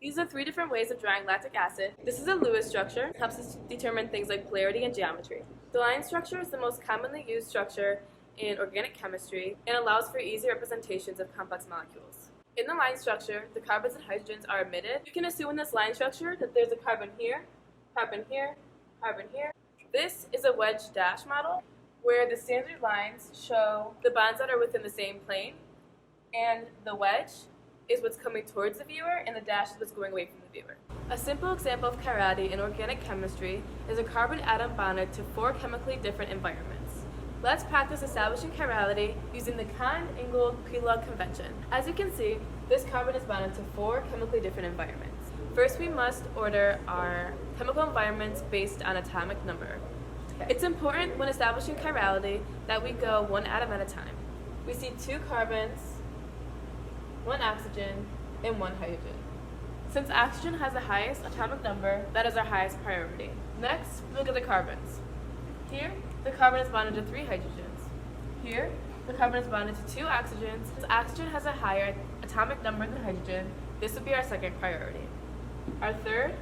These are 3 different ways of drawing lactic acid. This is a Lewis structure, helps us determine things like polarity and geometry. The line structure is the most commonly used structure in organic chemistry and allows for easy representations of complex molecules. In the line structure, the carbons and hydrogens are omitted. You can assume in this line structure that there's a carbon here, carbon here, carbon here. This is a wedge dash model where the standard lines show the bonds that are within the same plane, and the wedge is what's coming towards the viewer, and the dash is what's going away from the viewer. A simple example of chirality in organic chemistry is a carbon atom bonded to 4 chemically different environments. Let's practice establishing chirality using the Kind-Ingold-Krelog convention. As you can see, this carbon is bonded to 4 chemically different environments. First, we must order our chemical environments based on atomic number. It's important when establishing chirality that we go 1 atom at a time. We see 2 carbons, 1 oxygen, and 1 hydrogen. Since oxygen has the highest atomic number, that is our highest priority. Next, look at the carbons. Here, the carbon is bonded to 3 hydrogens. Here, the carbon is bonded to 2 oxygens. Since oxygen has a higher atomic number than hydrogen, this would be our second priority. Our third,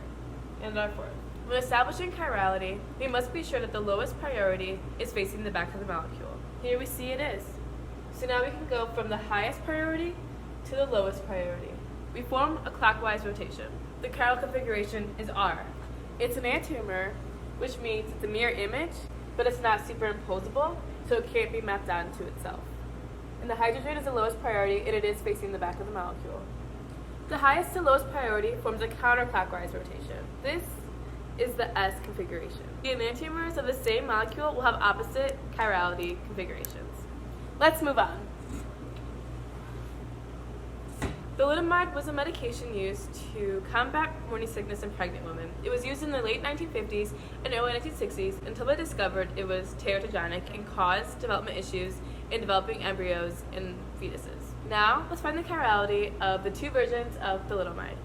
and our fourth. When establishing chirality, we must be sure that the lowest priority is facing the back of the molecule. Here we see it is. So now we can go from the highest priority to the lowest priority. We form a clockwise rotation. The chiral configuration is R. It's an enantiomer, which means it's a mirror image, but it's not superimposable, so it can't be mapped onto itself. And the hydrogen is the lowest priority, and it is facing the back of the molecule. The highest to lowest priority forms a counterclockwise rotation. This is the S configuration. The enantiomers of the same molecule will have opposite chirality configurations. Let's move on. Thalidomide was a medication used to combat morning sickness in pregnant women. It was used in the late 1950s and early 1960s until they discovered it was teratogenic and caused development issues in developing embryos and fetuses. Now, let's find the chirality of the 2 versions of thalidomide.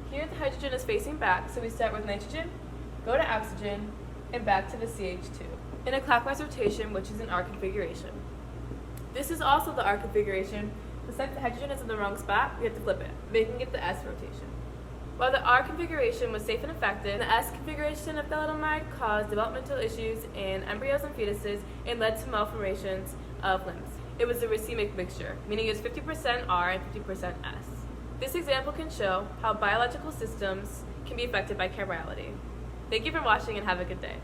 Here the hydrogen is facing back, so we start with nitrogen, go to oxygen, and back to the CH2, in a clockwise rotation, which is an R configuration. This is also the R configuration, but since the hydrogen is in the wrong spot, we have to flip it, making it the S rotation. While the R configuration was safe and effective, the S configuration of thalidomide caused developmental issues in embryos and fetuses and led to malformations of limbs. It was a racemic mixture, meaning it was 50% R and 50% S. This example can show how biological systems can be affected by chirality. Thank you for watching and have a good day.